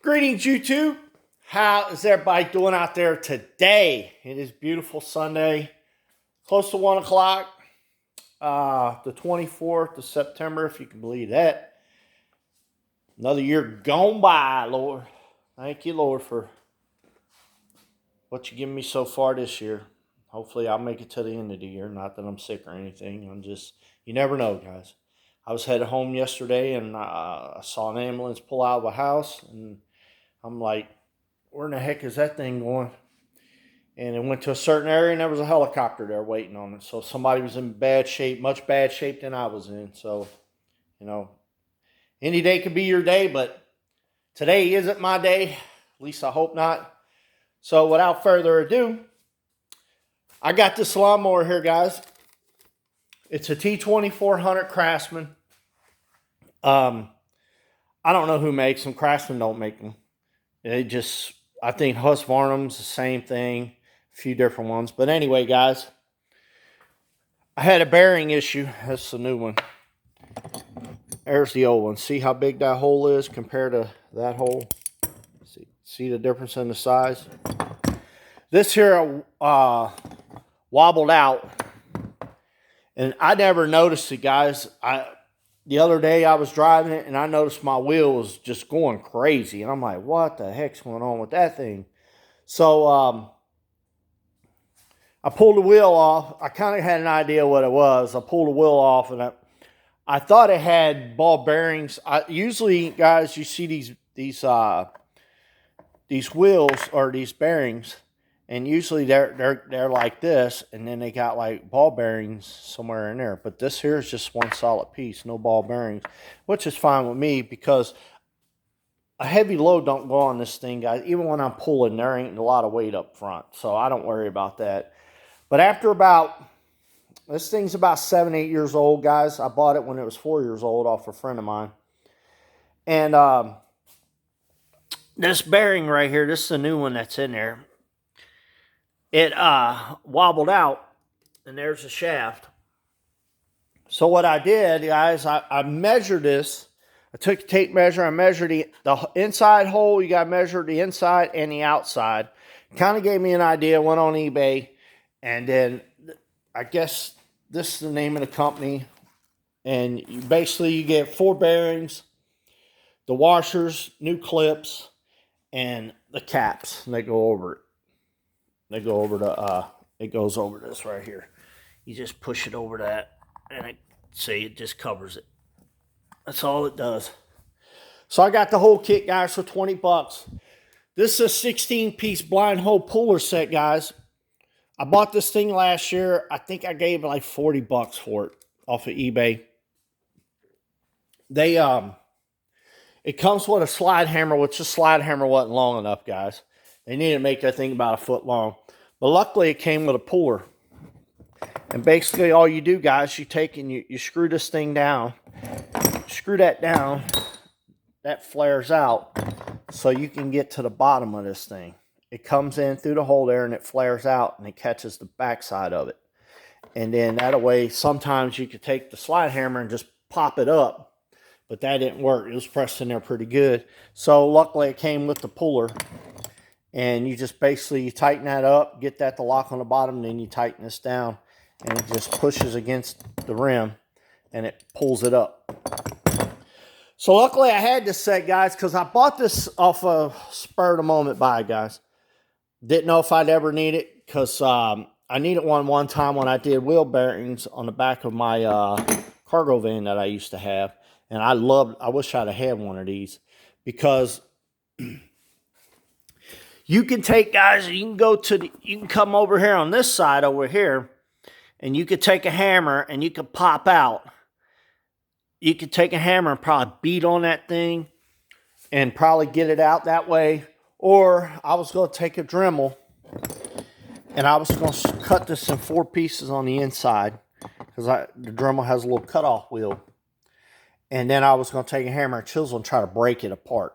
Greetings, YouTube. How is everybody doing out there today? It is beautiful Sunday, close to 1 o'clock, the 24th of September, if you can believe that. Another year gone by, Lord. Thank you, Lord, for what you've given me so far this year. Hopefully, I'll make it to the end of the year. Not that I'm sick or anything. You never know, guys. I was headed home yesterday, and I saw an ambulance pull out of a house, and I'm like, where in the heck is that thing going? And it went to a certain area, and there was a helicopter there waiting on it. So somebody was in bad shape, much bad shape than I was in. So, any day could be your day, but today isn't my day. At least I hope not. So without further ado, I got this lawnmower here, guys. It's a T2400 Craftsman. I don't know who makes them. Craftsman don't make them. I think Husqvarna's the same thing. A few different ones. But anyway, guys, I had a bearing issue. That's the new one. There's the old one. See how big that hole is compared to that hole? See the difference in the size? This here wobbled out. And I never noticed it, guys. The other day I was driving it and I noticed my wheel was just going crazy. And I'm like, what the heck's going on with that thing? So I pulled the wheel off. I kind of had an idea what it was. I pulled the wheel off and I thought it had ball bearings. Usually, guys, you see these wheels or these bearings, and usually they're like this, and then they got like ball bearings somewhere in there. But this here is just one solid piece, no ball bearings, which is fine with me because a heavy load don't go on this thing, guys. Even when I'm pulling, there ain't a lot of weight up front, so I don't worry about that. But after this thing's about 7, 8 years old, guys. I bought it when it was 4 years old off a friend of mine. And this bearing right here, this is the new one that's in there. It wobbled out, and there's the shaft. So what I did, guys, I measured this. I took a tape measure. I measured the inside hole. You got to measure the inside and the outside. Kind of gave me an idea. Went on eBay, and then I guess this is the name of the company. And you get 4 bearings, the washers, new clips, and the caps. And they go over it. They go over it goes over this right here. You just push it over that, and it just covers it. That's all it does. So I got the whole kit, guys, for 20 bucks. This is a 16-piece blind hole puller set, guys. I bought this thing last year. I think I gave like 40 bucks for it off of eBay. It comes with a slide hammer, which the slide hammer wasn't long enough, guys. They needed to make that thing about 1 foot long. But luckily, it came with a puller. And basically, all you do, guys, you take and you screw this thing down. Screw that down. That flares out so you can get to the bottom of this thing. It comes in through the hole there, and it flares out, and it catches the backside of it. And then that way, sometimes you could take the slide hammer and just pop it up. But that didn't work. It was pressed in there pretty good. So luckily, it came with the puller. And you just basically tighten that up, get that to lock on the bottom, and then you tighten this down, and it just pushes against the rim, and it pulls it up. So luckily I had this set, guys, because I bought this off a spur of the moment buy, guys. Didn't know if I'd ever need it, because I needed one time when I did wheel bearings on the back of my cargo van that I used to have. And I wish I'd have had one of these, because you can take, guys, you can come over here on this side over here, and you could take a hammer and you could pop out. You could take a hammer and probably beat on that thing and probably get it out that way. Or I was going to take a Dremel and I was going to cut this in 4 pieces on the inside, because the Dremel has a little cutoff wheel. And then I was going to take a hammer and chisel and try to break it apart.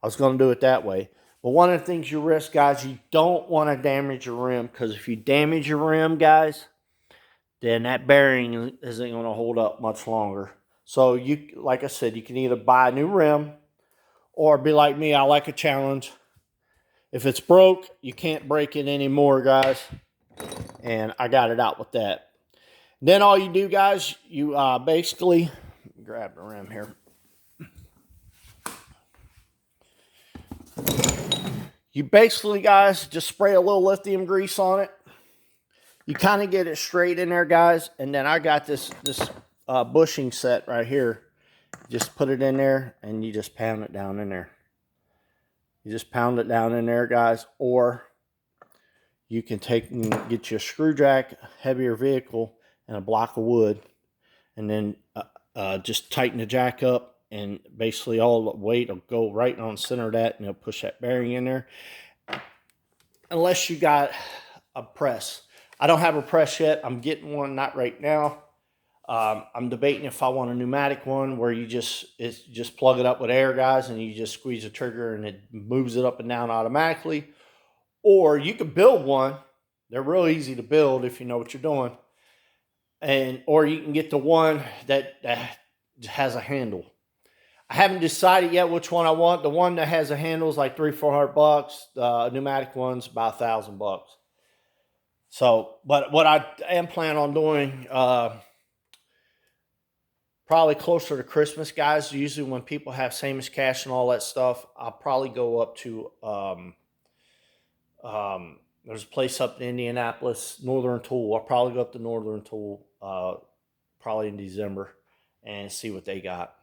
I was going to do it that way. But one of the things you risk, guys, you don't want to damage your rim, because if you damage your rim, guys, then that bearing isn't going to hold up much longer. So like I said, you can either buy a new rim, or be like me, I like a challenge. If it's broke, you can't break it anymore, guys. And I got it out with that. Then all you do, guys, you basically grab the rim here. You basically, guys, just spray a little lithium grease on it. You kind of get it straight in there, guys. And then I got this bushing set right here. Just put it in there, and you just pound it down in there. You just pound it down in there, guys. Or you can take and get you a screw jack, heavier vehicle, and a block of wood. And then just tighten the jack up, and basically all the weight will go right on the center of that, and it'll push that bearing in there. Unless you got a press. I don't have a press yet. I'm getting one, not right now. I'm debating if I want a pneumatic one where you just plug it up with air, guys, and you just squeeze the trigger and it moves it up and down automatically. Or you can build one. They're real easy to build if you know what you're doing. Or you can get the one that has a handle. I haven't decided yet which one I want. The one that has a handle is like $300-400. The pneumatic one's about $1,000. So, but what I am planning on doing, probably closer to Christmas, guys. Usually when people have same as cash and all that stuff, I'll probably go up to, there's a place up in Indianapolis, Northern Tool. I'll probably go up to Northern Tool, probably in December, and see what they got.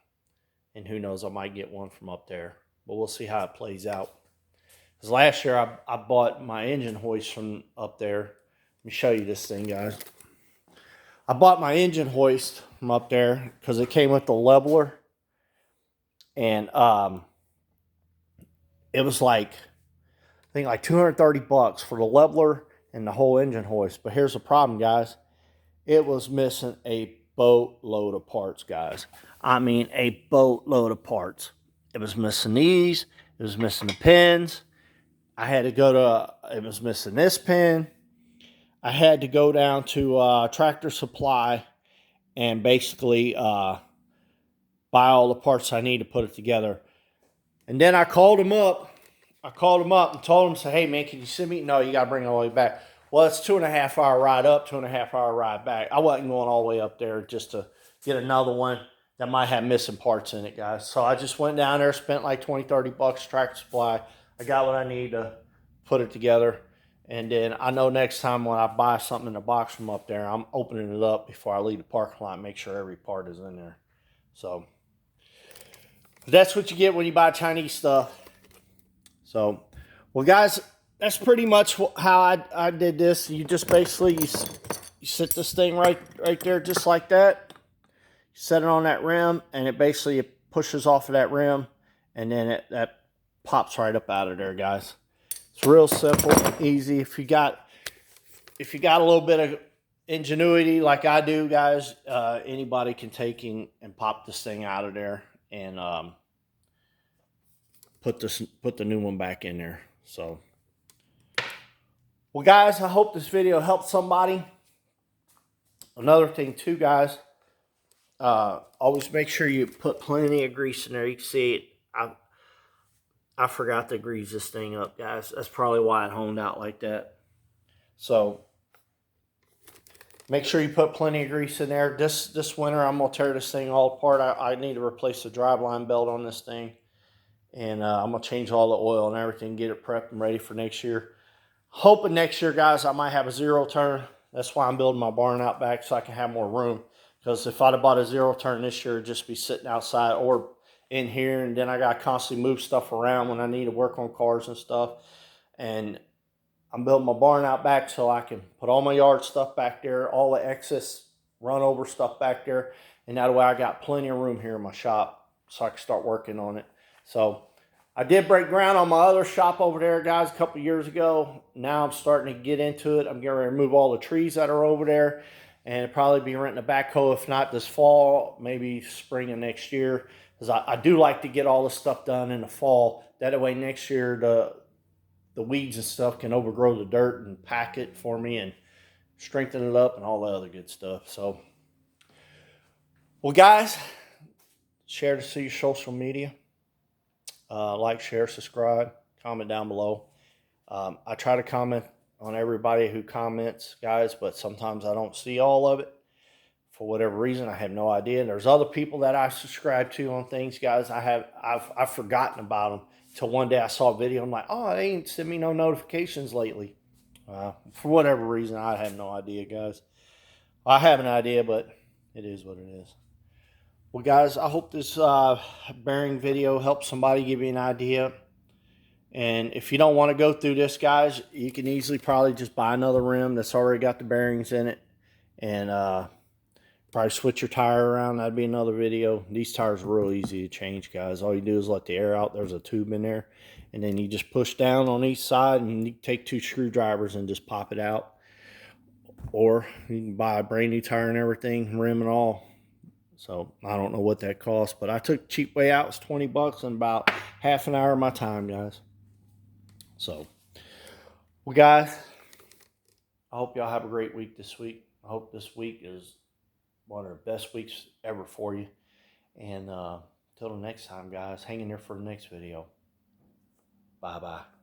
And who knows, I might get one from up there. But we'll see how it plays out. Because last year I bought my engine hoist from up there. Let me show you this thing, guys. I bought my engine hoist from up there because it came with the leveler. And it was like, I think like $230 for the leveler and the whole engine hoist. But here's the problem, guys. It was missing a boatload of parts, guys. I mean, a boatload of parts. It was missing these. It was missing the pins. I had to go to, it was missing this pin. I had to go down to Tractor Supply and basically buy all the parts I need to put it together. And then I called him up. And told him, say, hey, man, can you send me? No, you got to bring it all the way back. Well, it's 2.5 hour ride up, 2.5 hour ride back. I wasn't going all the way up there just to get another one that might have missing parts in it, guys. So I just went down there, spent like $20-30 Tractor Supply. I got what I need to put it together. And then I know next time when I buy something in a box from up there, I'm opening it up before I leave the parking lot, make sure every part is in there. So that's what you get when you buy Chinese stuff. So, well, guys, that's pretty much how I did this. You just basically, you sit this thing right there just like that. You set it on that rim, and it basically pushes off of that rim, and then that pops right up out of there, guys. It's real simple, easy. If you got a little bit of ingenuity like I do, guys, anybody can take and pop this thing out of there and put the new one back in there. So, well, guys, I hope this video helped somebody. Another thing too, guys, always make sure you put plenty of grease in there. You can see it. I forgot to grease this thing up, guys. That's probably why it honed out like that. So make sure you put plenty of grease in there. This winter, I'm going to tear this thing all apart. I need to replace the driveline belt on this thing. And I'm going to change all the oil and everything, get it prepped and ready for next year. Hoping next year, guys, I might have a zero turn. That's why I'm building my barn out back, so I can have more room. Because if I'd have bought a zero turn this year, it'd just be sitting outside or in here, and then I got to constantly move stuff around when I need to work on cars and stuff. And I'm building my barn out back so I can put all my yard stuff back there, all the excess run over stuff back there, and that way I got plenty of room here in my shop so I can start working on it. So I did break ground on my other shop over there, guys, a couple years ago. Now I'm starting to get into it. I'm getting ready to remove all the trees that are over there, and probably be renting a backhoe, if not this fall, maybe spring of next year. Because I do like to get all this stuff done in the fall. That way next year the weeds and stuff can overgrow the dirt and pack it for me and strengthen it up and all the other good stuff. So, well, guys, share this to your social media. Like, share, subscribe, comment down below. I try to comment on everybody who comments, guys, but sometimes I don't see all of it. For whatever reason, I have no idea. And there's other people that I subscribe to on things, guys. I've forgotten about them till one day I saw a video. I'm like, oh, they ain't sent me no notifications lately. For whatever reason, I have no idea, guys. I have an idea, but it is what it is. Well, guys, I hope this bearing video helps somebody, give you an idea. And if you don't want to go through this, guys, you can easily probably just buy another rim that's already got the bearings in it. And probably switch your tire around. That'd be another video. These tires are real easy to change, guys. All you do is let the air out. There's a tube in there. And then you just push down on each side and you take 2 screwdrivers and just pop it out. Or you can buy a brand new tire and everything, rim and all. So I don't know what that costs, but I took the cheap way out. It's 20 bucks in about half an hour of my time, guys. So, well, guys, I hope y'all have a great week this week. I hope this week is one of the best weeks ever for you. And until the next time, guys, hang in there for the next video. Bye-bye.